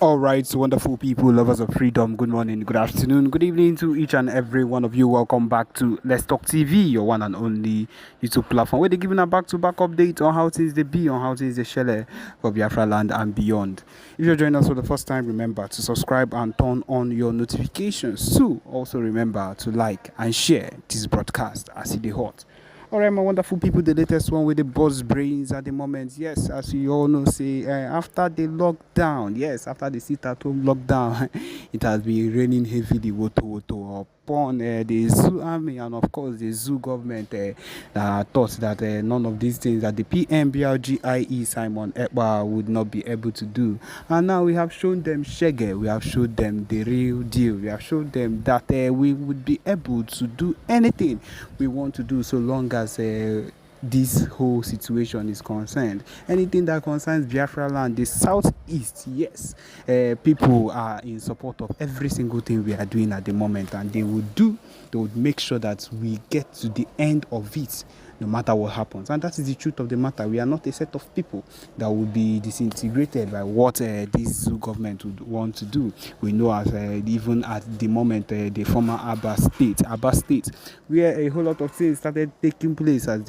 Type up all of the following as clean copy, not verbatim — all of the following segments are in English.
All right, so wonderful people, lovers of freedom. Good morning, good afternoon, good evening to each and every one of you. Welcome back to Let's Talk TV, your one and only YouTube platform where they're giving a back-to-back update on how things they be, on how things they share for Biafraland and beyond. If you're joining us for the first time, remember to subscribe and turn on your notifications too. Also remember to like and share this broadcast as it is hot. All right, my wonderful people, the latest one with the buzz brains at the moment. Yes, as you all know, say after the lockdown, yes, after the sit-at-home lockdown, it has been raining heavily, woto upon the zoo army and of course the zoo government thought that none of these things that the PMBRGIE Simon Ekpa would not be able to do. And now we have shown them shege, we have showed them the real deal, we have showed them that we would be able to do anything we want to do so long as this whole situation is concerned. Anything that concerns Biafraland, the southeast, yes, people are in support of every single thing we are doing at the moment, and they would make sure that we get to the end of it no matter what happens. And that is the truth of the matter. We are not a set of people that will be disintegrated by what this zoo government would want to do. We know as even at the moment the former Abba State, where a whole lot of things started taking place as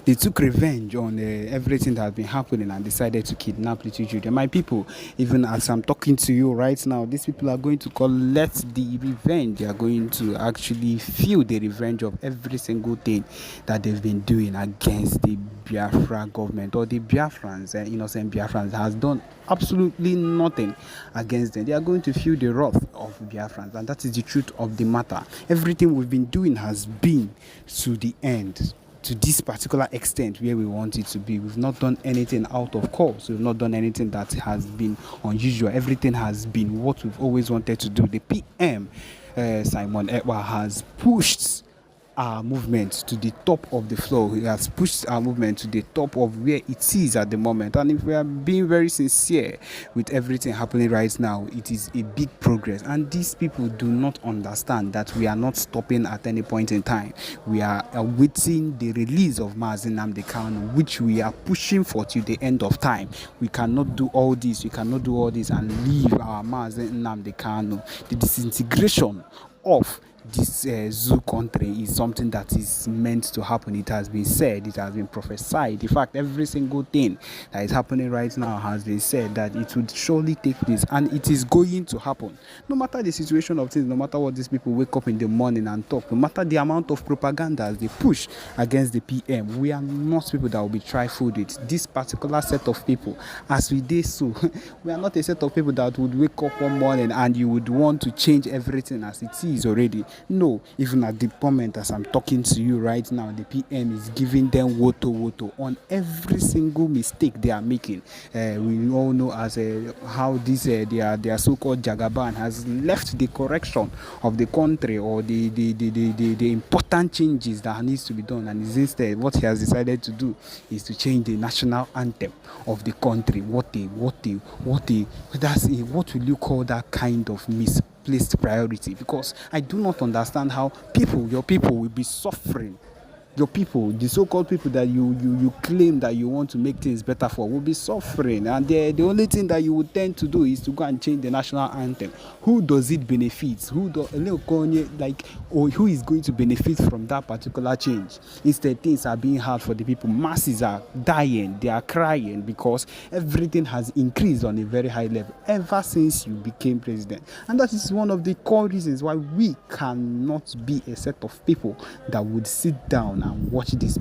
they took revenge on everything that has been happening and decided to kidnap little children. My people, even as I'm talking to you right now, these people are going to collect the revenge. They are going to actually feel the revenge of every single thing that they've been doing against the Biafra government or the Biafrans. Innocent Biafrans has done absolutely nothing against them. They are going to feel the wrath of Biafrans, and that is the truth of the matter. Everything we've been doing has been to the end, to this particular extent where we want it to be. We've not done anything out of course. We've not done anything that has been unusual. Everything has been what we've always wanted to do. The PM, Simon Ekpa, has pushed our movement to the top of the floor. He has pushed our movement to the top of where it is at the moment. And if we are being very sincere with everything happening right now, it is a big progress. And these people do not understand that we are not stopping at any point in time. We are awaiting the release of Mazi Nnamdi Kanu, which we are pushing for till the end of time. We cannot do all this. We cannot do all this and leave our Mazi Nnamdi Kanu. The disintegration of this zoo country is something that is meant to happen. It has been said, it has been prophesied. In fact, every single thing that is happening right now has been said that it would surely take place, and it is going to happen. No matter the situation of things, no matter what these people wake up in the morning and talk, no matter the amount of propaganda they push against the PM, we are not people that will be trifled with. This particular set of people, as we did so, we are not a set of people that would wake up one morning and you would want to change everything as it is already. No, even at the moment as I'm talking to you right now, the PM is giving them woto on every single mistake they are making. We all know as how this their so-called Jagaban has left the correction of the country or the important changes that needs to be done, and instead what he has decided to do is to change the national anthem of the country. What will you call that kind of misplaced priority? Because I do not understand how your people will be suffering. Your people, the so-called people that you claim that you want to make things better for, will be suffering, and the only thing that you would tend to do is to go and change the national anthem. Who does it benefit? Who is going to benefit from that particular change? Instead, things are being hard for the people. Masses are dying, they are crying because everything has increased on a very high level ever since you became president. And that is one of the core reasons why we cannot be a set of people that would sit down and watch these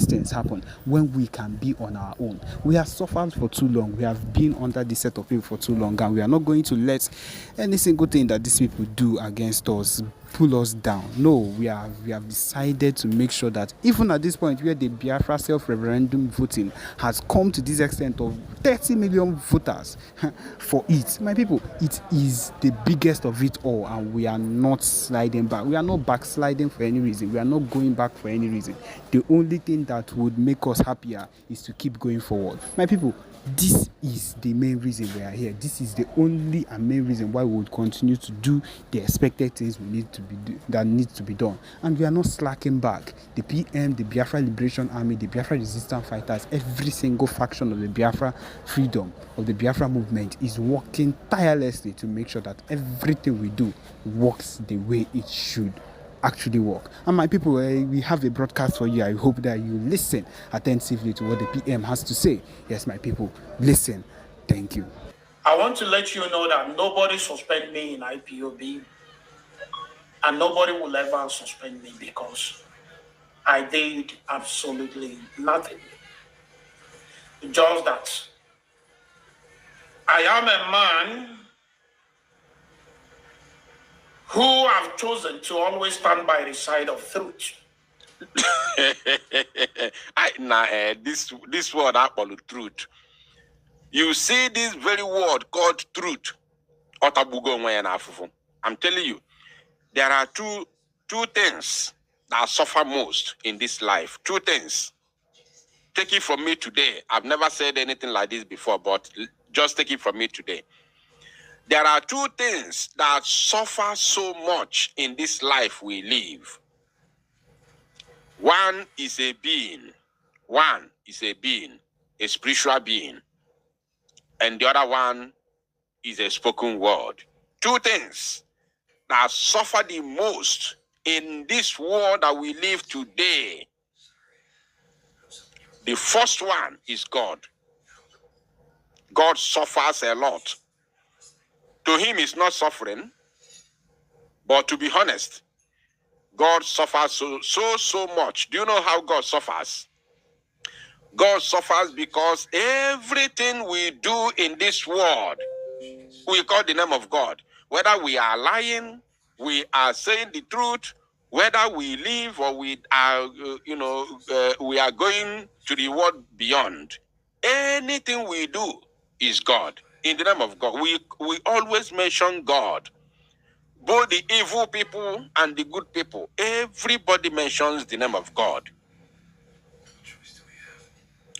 things happen when we can be on our own. We have suffered for too long. We have been under this set of people for too long, and we are not going to let any single thing that these people do against us pull us down. No, we have decided to make sure that even at this point where the Biafra self-referendum voting has come to this extent of 30 million voters for it, my people, it is the biggest of it all, and we are not sliding back. We are not backsliding for any reason. We are not going back for any reason. The only thing that would make us happier is to keep going forward. My people, This is the main reason we are here. This is the only and main reason why we would continue to do the expected things we need to that needs to be done. And we are not slacking back. The PM, the Biafra Liberation Army, the Biafra Resistance Fighters, every single faction of the Biafra freedom, of the Biafra movement is working tirelessly to make sure that everything we do works the way it should actually work. And my people, we have a broadcast for you. I hope that you listen attentively to what the PM has to say. Yes, my people, listen. Thank you. I want to let you know that nobody suspend me in IPOB, and nobody will ever suspend me because I did absolutely nothing. Just that I am a man who have chosen to always stand by the side of truth. This word I call truth. You see this very word called truth. I'm telling you, there are two things that suffer most in this life. Two things. Take it from me today. I've never said anything like this before, but just take it from me today. There are two things that suffer so much in this life we live. One is a being. One is a being, a spiritual being. And the other one is a spoken word. Two things that suffer the most in this world that we live today. The first one is God. God suffers a lot. To him, it's not suffering. But to be honest, God suffers so much. Do you know how God suffers? God suffers because everything we do in this world, we call the name of God. Whether we are lying, we are saying the truth, whether we live or we are, we are going to the world beyond. Anything we do is God. In the name of God, we always mention God. Both the evil people and the good people, everybody mentions the name of God.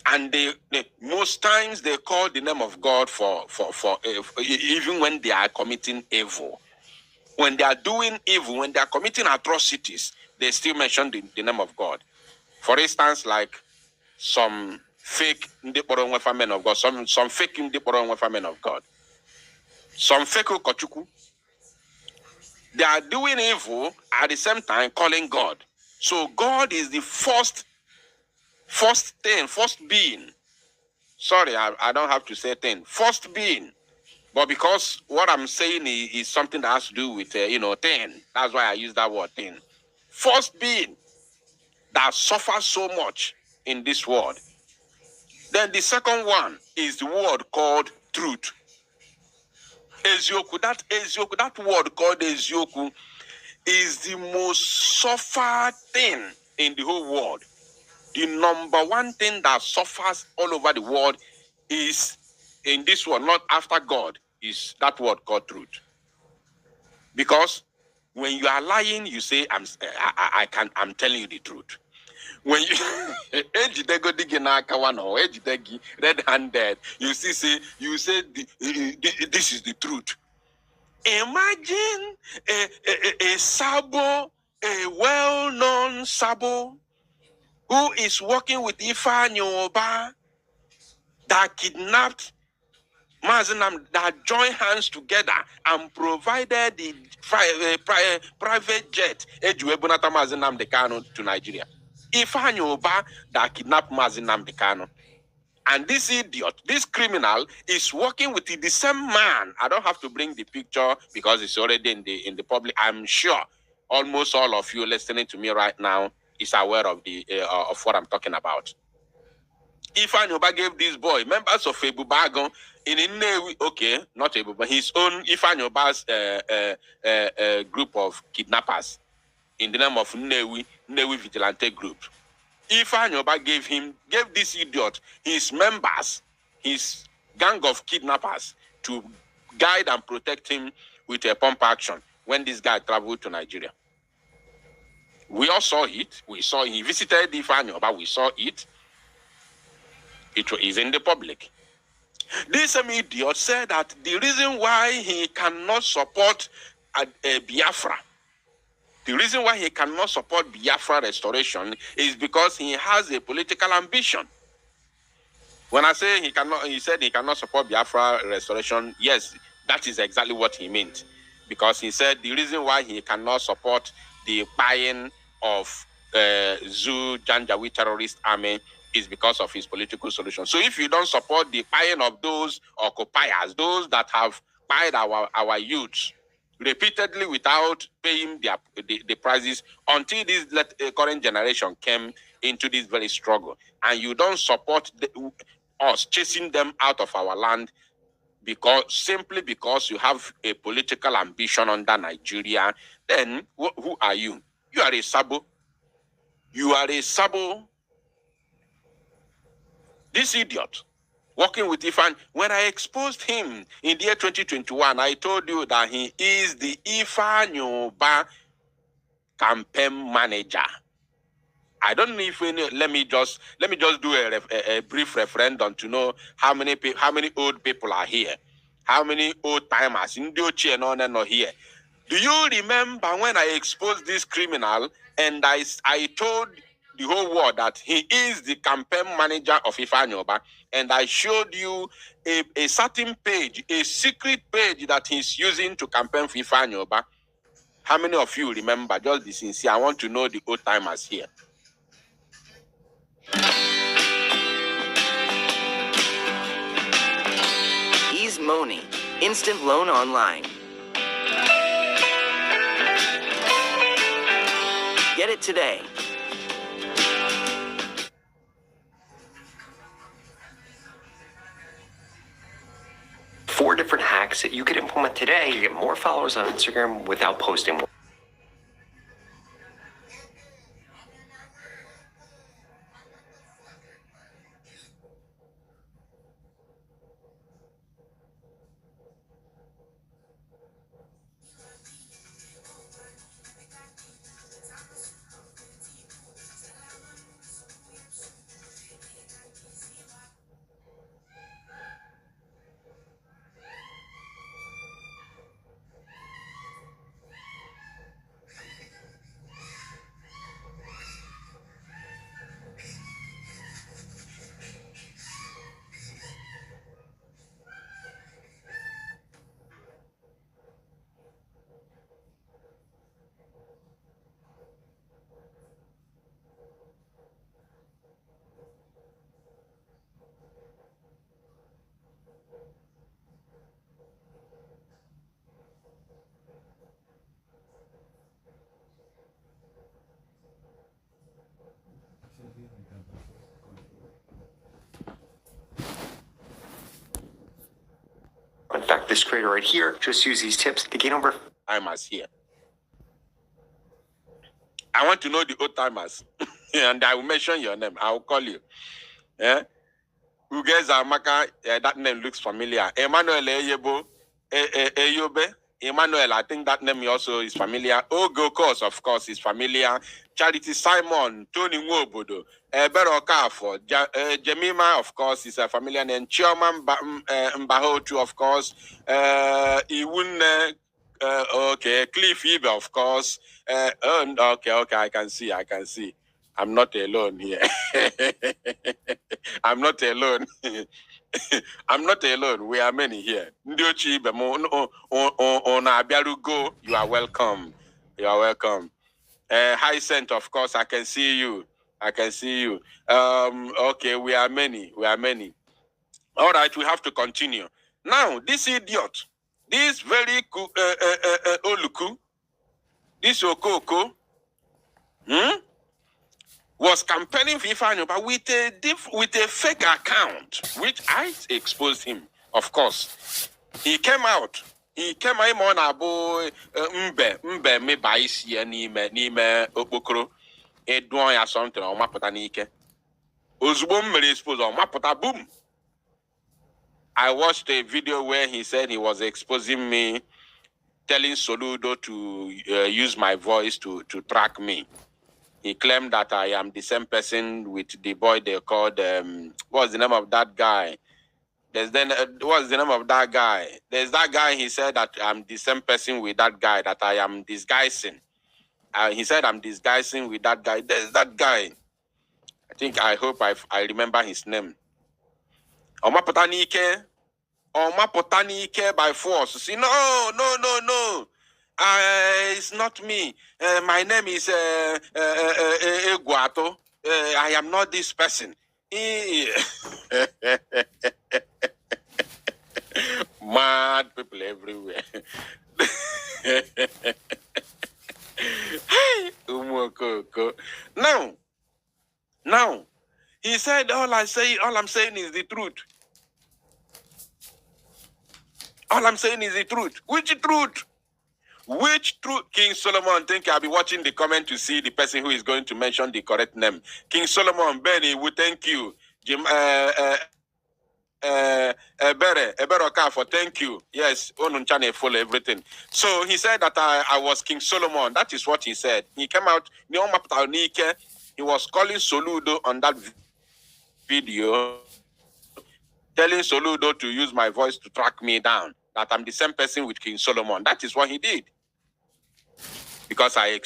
And they most times they call the name of God for even when they are committing evil. When they are doing evil, when they are committing atrocities, they still mention the name of God. For instance, like some fake men of God, some fake men of God, some fake Okochuku. They are doing evil at the same time calling God. So God is the first being. Sorry, I don't have to say thing. First being. But because what I'm saying is something that has to do with, thing. That's why I use that word, thing. First being that suffers so much in this world. Then the second one is the word called truth. Ezioku, that word called Ezioku is the most suffered thing in the whole world. The number one thing that suffers all over the world is, in this world, not after God, is that word called truth. Because when you are lying, you say, I'm telling you the truth. When you red-handed, you say this is the truth. Imagine a sabo, a well-known sabo, who is working with Ifeanyi Oba, that kidnapped Mazinam, that joined hands together and provided the private jet Ejuebunata Mazinam Dekano to Nigeria. Ifeanyi Oba that kidnapped Mazinam Dekano. And this idiot, this criminal, is working with the same man. I don't have to bring the picture because it's already in the public. I'm sure almost all of you listening to me right now is aware of of what I'm talking about. Ifeanyi Oba gave this boy members of Ebubagon in Nnewi, okay, not Ebubagon, his own Ifeanyi Oba's group of kidnappers in the name of Nnewi Vigilante Group. Ifeanyi Oba gave this idiot his members, his gang of kidnappers, to guide and protect him with a pump action when this guy traveled to Nigeria. We all saw it. He visited Ifeanyi Oba. We saw it. It is in the public. This same idiot said that the reason why he cannot support Biafra, the reason why he cannot support Biafra restoration is because he has a political ambition. When I say he said he cannot support Biafra restoration, yes, that is exactly what he meant. Because he said the reason why he cannot support the buying of Zoo Janjaweed terrorist army is because of his political solution. So if you don't support the buying of those occupiers, those that have buyed our youth repeatedly without paying the prices until this current generation came into this very struggle, and you don't support us chasing them out of our land simply because you have a political ambition under Nigeria, then who are you? You are a sabo. You are a sabo. This idiot working with Ifan. When I exposed him in the year 2021, I told you that he is the Ifan campaign manager. I don't know if let me just do a brief referendum to know how many old people are here, how many old timers in the no here. Do you remember when I exposed this criminal and I told the whole world that he is the campaign manager of Ifanyoba, and I showed you a certain page, a secret page that he's using to campaign for Ifanyoba? How many of you remember? Just be sincere. I want to know the old timers here. Ease Money, instant loan online. Get it today. Four different hacks that you could implement today to get more followers on Instagram without posting more. In fact, this creator right here just use these tips to gain over. Timers here. I want to know the old timers, and I will mention your name. I will call you. Yeah. Ugeza Amaka, that name looks familiar. Emmanuel Eyebo, Eyobe. Emmanuel, I think that name also is familiar. Ogo, of course, is familiar. Charity Simon, Tony Nwobodo, Ebero Kafo, Jemima, of course, is a familiar name. Chioma Mbahotu, of course. Iwune, okay. Cliff Ibe, of course. Okay, I can see. I'm not alone here. I'm not alone. I'm not alone. We are many here. You are welcome. You are welcome. High Scent, of course, I can see you. Okay, we are many. All right, we have to continue. Now, this idiot, this very Oluku, this Okoko, was campaigning for Ifanyoba with a fake account, which I exposed him, of course. He came out on abo mbe me baisi n'ime okpokoro edon ya something o mapụta n'ike. Ozugbo mmere expose o mapụta boom. I watched a video where he said he was exposing me, telling Soludo to use my voice to track me. He claimed that I am the same person with the boy they called, what's the name of that guy? There's then what's the name of that guy? There's that guy. He said that I'm the same person with that guy that I am disguising. He said I'm disguising with that guy. There's that guy. I hope I remember his name. Oma Potanike by force. See, no. It's not me. My name is Eguato. I am not this person. Mad people everywhere. Now, he said, all I'm saying is the truth. All I'm saying is the truth. Which truth? Which truth? King Solomon, think I'll be watching the comment to see the person who is going to mention the correct name. King Solomon, Benny, we thank you. Jim, Ebere Okafo, thank you. Yes, Onunchane follow everything. So he said that I was King Solomon. That is what he said. He came out, he was calling Soludo on that video, telling Soludo to use my voice to track me down, that I'm the same person with King Solomon. That is what he did. Because I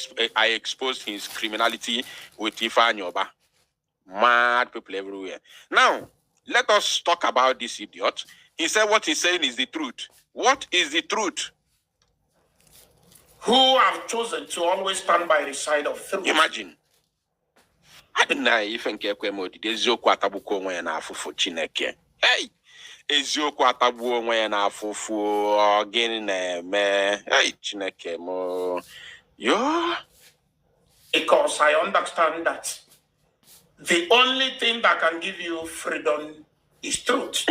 exposed his criminality with Ifa Nyoba. Mad people everywhere. Now, let us talk about this idiot. He said what he's saying is the truth. What is the truth? Who have chosen to always stand by the side of truth. Imagine. I didn't know if I can eziokwu atabuko onwe ya n'afụfụ Chineke. Hey! Eziokwu atagbuo onwe ya n'afụfụ gịnị na-eme? Hey, Chineke mo. Yo. Because I understand that the only thing that can give you freedom is truth.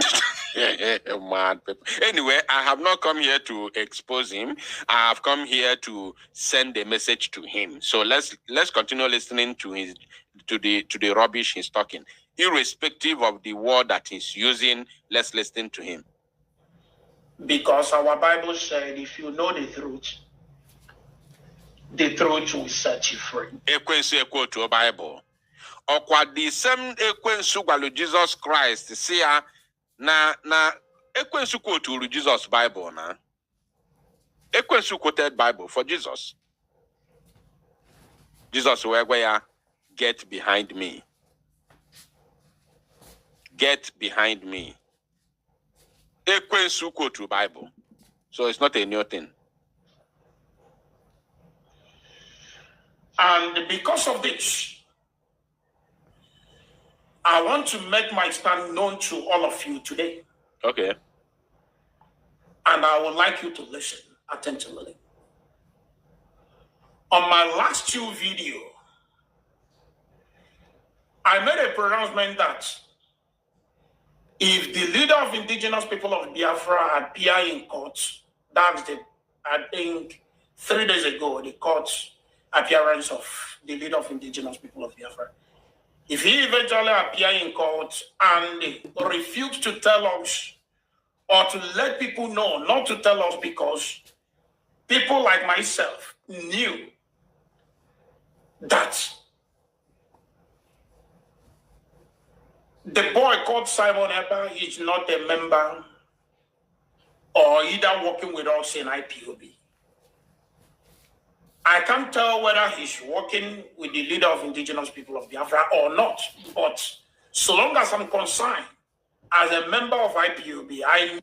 Mad people. Anyway, I have not come here to expose him. I have come here to send a message to him. So let's continue listening to the rubbish he's talking. Irrespective of the word that he's using, let's listen to him. Because our Bible said, if you know the truth will set you free. Ekwensu ekwo to Bible. Okwa the same ekwensu gwalu Jesus Christ. See ya na ekwensu quote to Jesus Bible na. Ekwensu quoted Bible for Jesus. Jesus where get behind me. Get behind me. Ekwensu quote to Bible. So it's not a new thing. And because of this, I want to make my stand known to all of you today. Okay. And I would like you to listen attentively. On my last two videos, I made a pronouncement that if the leader of indigenous people of Biafra appear in court, that's I think 3 days ago, the court appearance of the leader of indigenous people of Biafra. If he eventually appear in court and refuse to tell us or to let people know, not to tell us because people like myself knew that the boy called Simon Eber is not a member or either working with us in IPOB. I can't tell whether he's working with the leader of indigenous people of Biafra or not. But so long as I'm concerned, as a member of IPOB,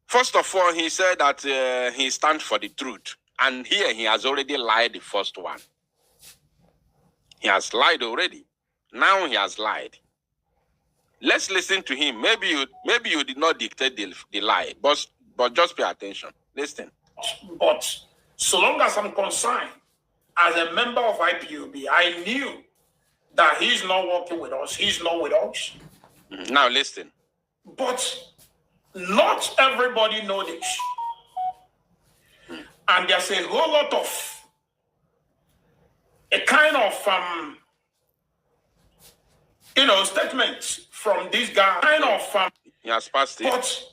First of all, he said that he stands for the truth. And here he has already lied the first one. He has lied already. Now he has lied. Let's listen to him. Maybe you did not dictate the lie, but just pay attention. Listen. But so long as I'm concerned, as a member of IPOB, I knew that he's not working with us. He's not with us. Now listen. But not everybody knows this. And there's a whole lot of a kind of statements from this guy. Kind of He has passed it. But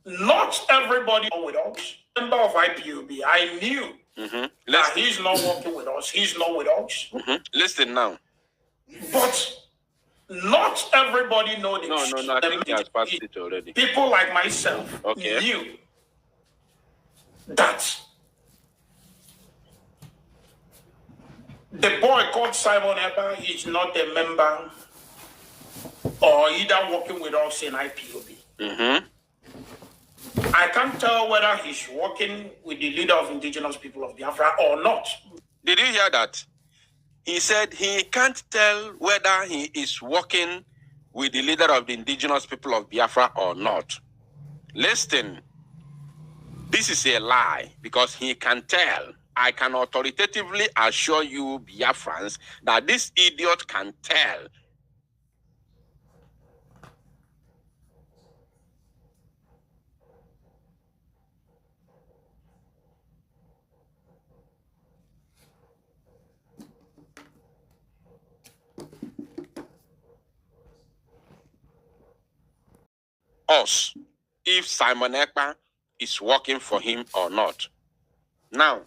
not everybody with us. Member of IPOB, I knew that he's not working with us. He's not with us. Listen now. But not everybody know this. No, I think he has passed it already. People like myself knew that the boy called Simon Eber is not a member or either working with us in IPOB. Mm-hmm. I can't tell whether he's working with the leader of indigenous people of Biafra or not. Did you hear that? He said he can't tell whether he is working with the leader of the indigenous people of Biafra or not. Listen, this is a lie because he can tell. I can authoritatively assure you, Biafrans, that this idiot can tell. Us, if Simon Ekpa is working for him or not. Now,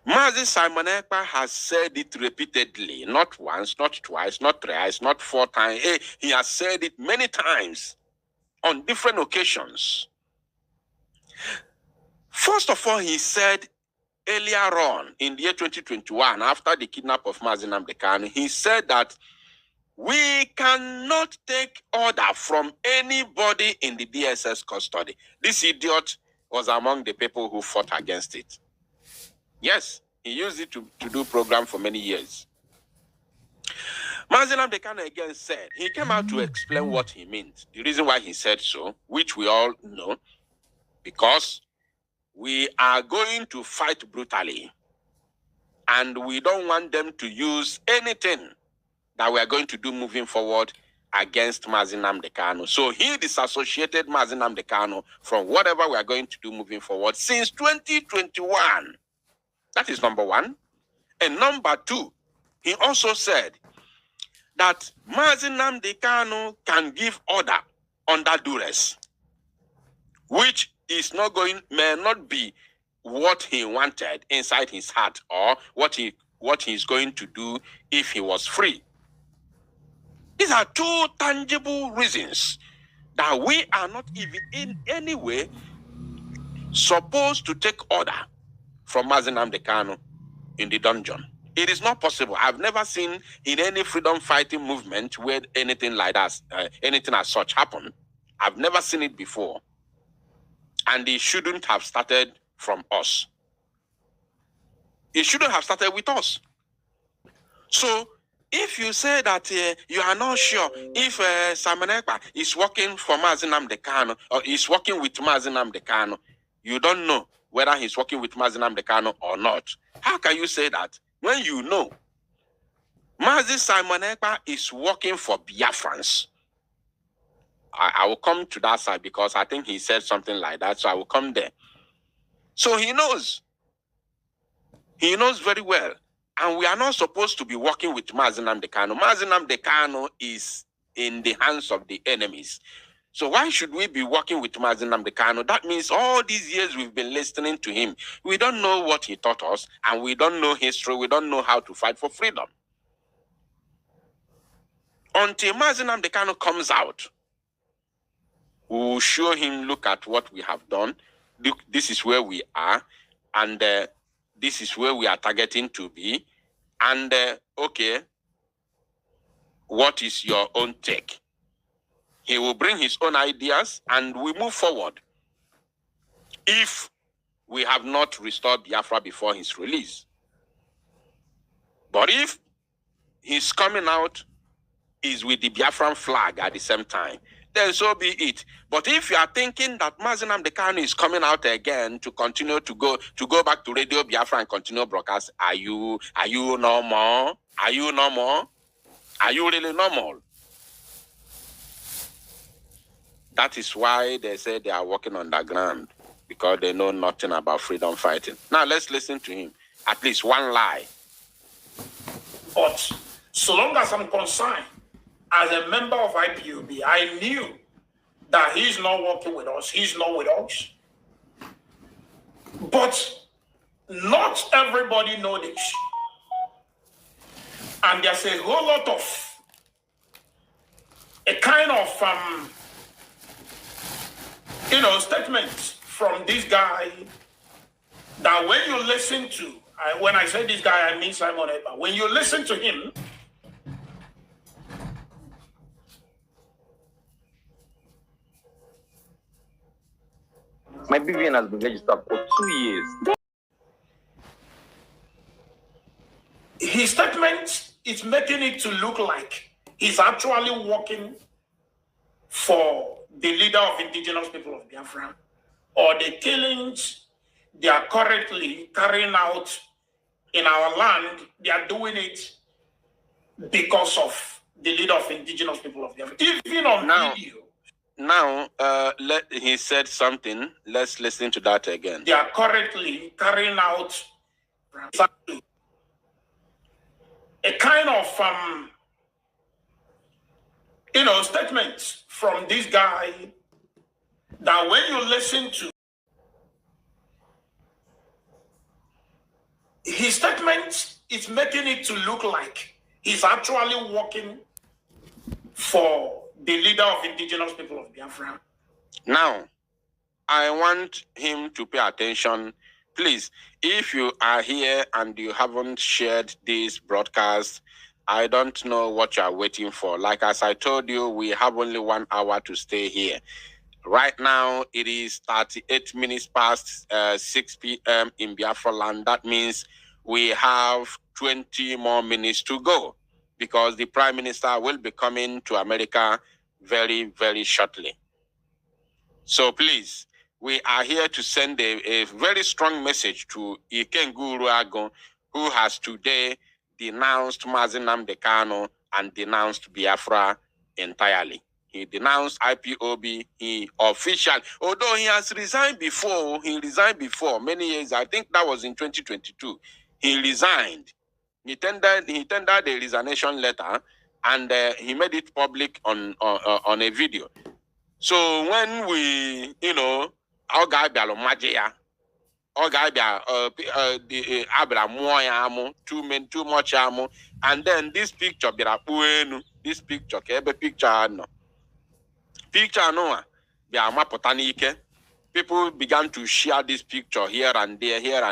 Mazi Simon Ekpa has said it repeatedly, not once, not twice, not thrice, not 4 times. He has said it many times on different occasions. First of all, he said earlier on in the year 2021, after the kidnap of Mazi Nnamdi Kanu, he said that we cannot take order from anybody in the DSS custody. This idiot was among the people who fought against it. Yes, he used it to do program for many years. Mazi Nnamdi Kanu again said, he came out to explain what he meant. The reason why he said so, which we all know, because we are going to fight brutally. And we don't want them to use anything that we are going to do moving forward against Mazi Nnamdi Kanu. So he disassociated Mazi Nnamdi Kanu from whatever we are going to do moving forward since 2021. That is number one. And number two, he also said that Mazi Nnamdi Kanu can give order under duress, which is not going, may not be what he wanted inside his heart or what he's going to do if he was free. These are 2 tangible reasons that we are not even in any way supposed to take order from Mazi Nnamdi Kanu in the dungeon. It is not possible. I've never seen in any freedom fighting movement where anything like that, anything as such happened. I've never seen it before. And it shouldn't have started from us. It shouldn't have started with us. So, if you say that you are not sure if Simon Ekpa is working for Mazi Nnamdi Kanu or is working with Mazi Nnamdi Kanu, you don't know whether he's working with Mazi Nnamdi Kanu or not. How can you say that when you know Mazi Simon Ekpa is working for Biafrans? I will come to that side because I think he said something like that, so I will come there. So he knows. He knows very well. And we are not supposed to be working with Mazi Nnamdi Kanu. Mazi Nnamdi Kanu is in the hands of the enemies. So why should we be working with Mazi Nnamdi Kanu? That means all these years we've been listening to him. We don't know what he taught us, and we don't know history. We don't know how to fight for freedom. Until Mazi Nnamdi Kanu comes out, we will show him, look at what we have done. Look, this is where we are, and this is where we are targeting to be. And, okay, what is your own take? He will bring his own ideas, and we move forward. If we have not restored Biafra before his release. But if he's coming out, is with the Biafran flag at the same time, then so be it. But if you are thinking that Mazi Nnamdi Kanu is coming out again to continue to go back to Radio Biafra and continue broadcast, are you normal? Are you normal? Are you really normal? That is why they say they are working underground, because they know nothing about freedom fighting. Now let's listen to him. At least one lie. But so long as I'm concerned, as a member of IPOB, I knew that he's not working with us. He's not with us. But not everybody knows this. And there's a whole lot of a kind of statement from this guy that when you listen to, when I say this guy, I mean Simon Ekpa. When you listen to him, my BVN has been registered for 2 years. His statement is making it to look like he's actually working for the leader of indigenous people of Biafra, or the killings they are currently carrying out in our land. They are doing it because of the leader of indigenous people of Biafra. Even on video. Now, he said something. Let's listen to that again. They are currently carrying out a kind of statement from this guy that when you listen to his statement, is making it to look like he's actually working for the leader of indigenous people of Biafra. Now, I want him to pay attention. Please, if you are here and you haven't shared this broadcast, I don't know what you are waiting for. Like as I told you, we have only 1 hour to stay here. Right now, it is 38 minutes past 6 p.m. in Biafraland. That means we have 20 more minutes to go because the Prime Minister will be coming to America very, very shortly. So please, we are here to send a very strong message to Ikenguru Agon, who has today denounced Mazi Nnamdi Kanu and denounced Biafra entirely. He denounced IPOB. He officially, although he has resigned before, many years, I think that was in 2022, he resigned. He tendered a resignation letter and he made it public on a video. So when we, our guy Bialomagia, our guy the Abra Moyamu, too much amu, and then this picture this picture, picture no. Picture no, people began to share this picture here and there, you will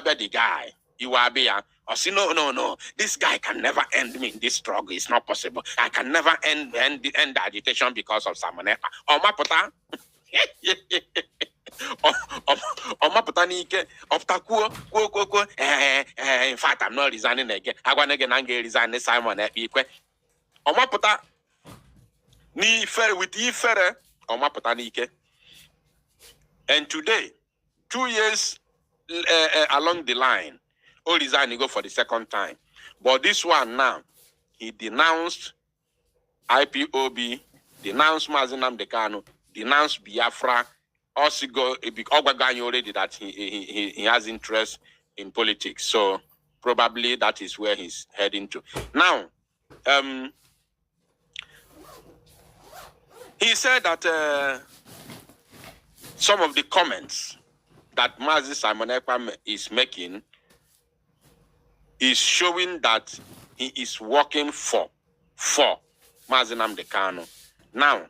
be the guy. You will be or say, no, this guy can never end me in this struggle. It's not possible. I can never end the agitation because of Samoneka. Or Mapota. In fact, I'm not resigning again. I want to get resign Simon Ekpa. Or Mapota. Ni fair with Ifere. Or Mapota Nike. And today, 2 years along the line, all resign, he go for the second time. But this one now, he denounced IPOB, denounced Mazi Nnamdi Kanu, denounced Biafra, also go already that he has interest in politics. So probably that is where he's heading to. Now, he said that some of the comments that Mazi Simon Ekpa is making is showing that he is working for Mazi Nnamdi Kanu. Now,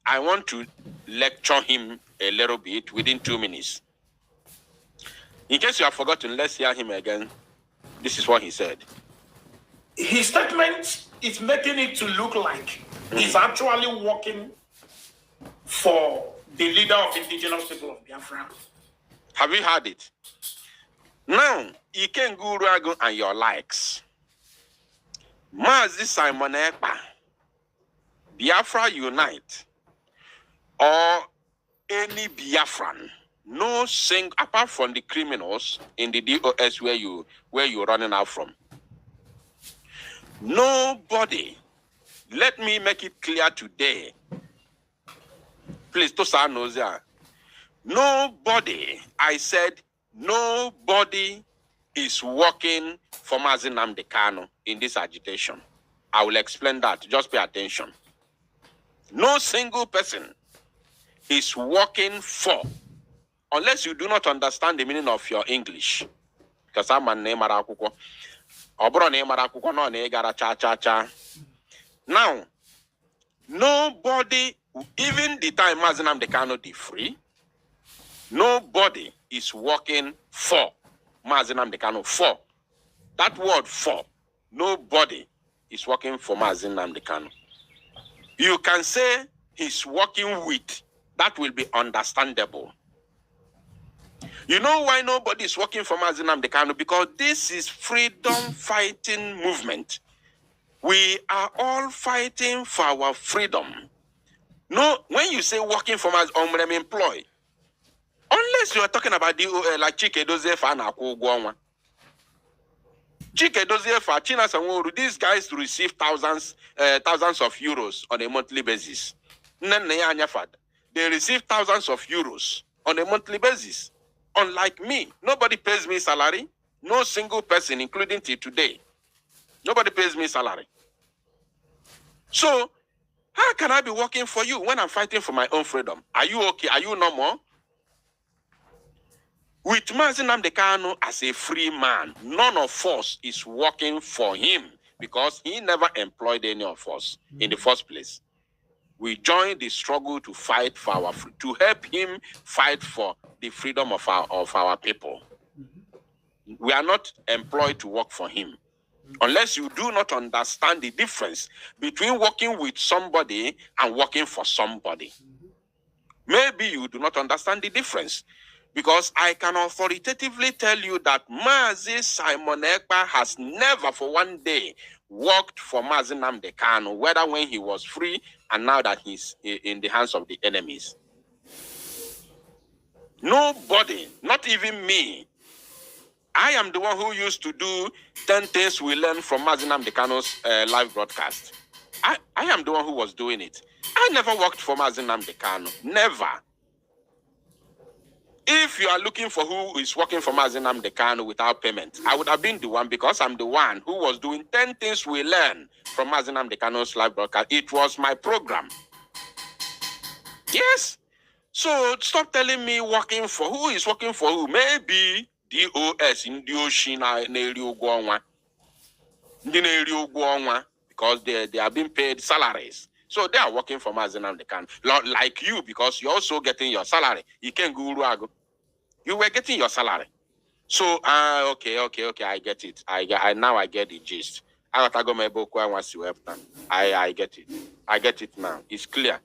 I want to lecture him a little bit within 2 minutes. In case you have forgotten, let's hear him again. This is what he said. His statement is making it to look like he's actually working for the leader of indigenous people of Biafra. Have you heard it? Now, Ikenguru Agon and your likes. Mazi Simon Ekpa, Biafra Unite, or any Biafran, no single, apart from the criminals in the DOS where you're running out from. Nobody, let me make it clear today. Please, Tosa knows that. Nobody, I said, nobody is working for Mazi Nnamdi Kanu in this agitation. I will explain that. Just pay attention. No single person is working for, unless you do not understand the meaning of your English, because I'm a name. Now, nobody, even the time Mazi Nnamdi Kanu dey free, nobody is working for Mazi Nnamdi Kanu. For that word "for," nobody is working for Mazi Nnamdi Kanu. You can say he's working with. That will be understandable. You know why nobody is working for Mazi Nnamdi Kanu? Because this is freedom fighting movement. We are all fighting for our freedom. No, when you say working for Mazi, employ. Unless you are talking about the like Chike Dozie for Anaku. Chike Dozie for China Sanworu, these guys receive thousands of euros on a monthly basis. They receive thousands of euros on a monthly basis. Unlike me, nobody pays me salary. No single person, including till today. Nobody pays me salary. So, how can I be working for you when I'm fighting for my own freedom? Are you okay? Are you normal? With Mazi Nnamdi Kanu as a free man, none of us is working for him because he never employed any of us in the first place. We joined the struggle to fight for to help him fight for the freedom of our people. We are not employed to work for him. Unless you do not understand the difference between working with somebody and working for somebody. Maybe you do not understand the difference. Because I can authoritatively tell you that Mazi Simon Ekpa has never for one day worked for Mazi Nnamdi Kanu, whether when he was free and now that he's in the hands of the enemies. Nobody, not even me. I am the one who used to do 10 things we learned from Mazi Nnamdi Kanu's live broadcast. I am the one who was doing it. I never worked for Mazi Nnamdi Kanu. Never. If you are looking for who is working for Mazi Nnamdi Kanu without payment, I would have been the one because I'm the one who was doing 10 things we learned from Mazi Nnamdi Kanu's live broadcast. It was my program. Yes. So stop telling me working for who is working for who. Maybe DOS in Dioshina because they are being paid salaries. So they are working for Mazi Nnamdi Kanu. Like you, because you're also getting your salary. You can't go. You were getting your salary. So okay, I get it. Now I get the gist. I get it. I get it now. It's clear.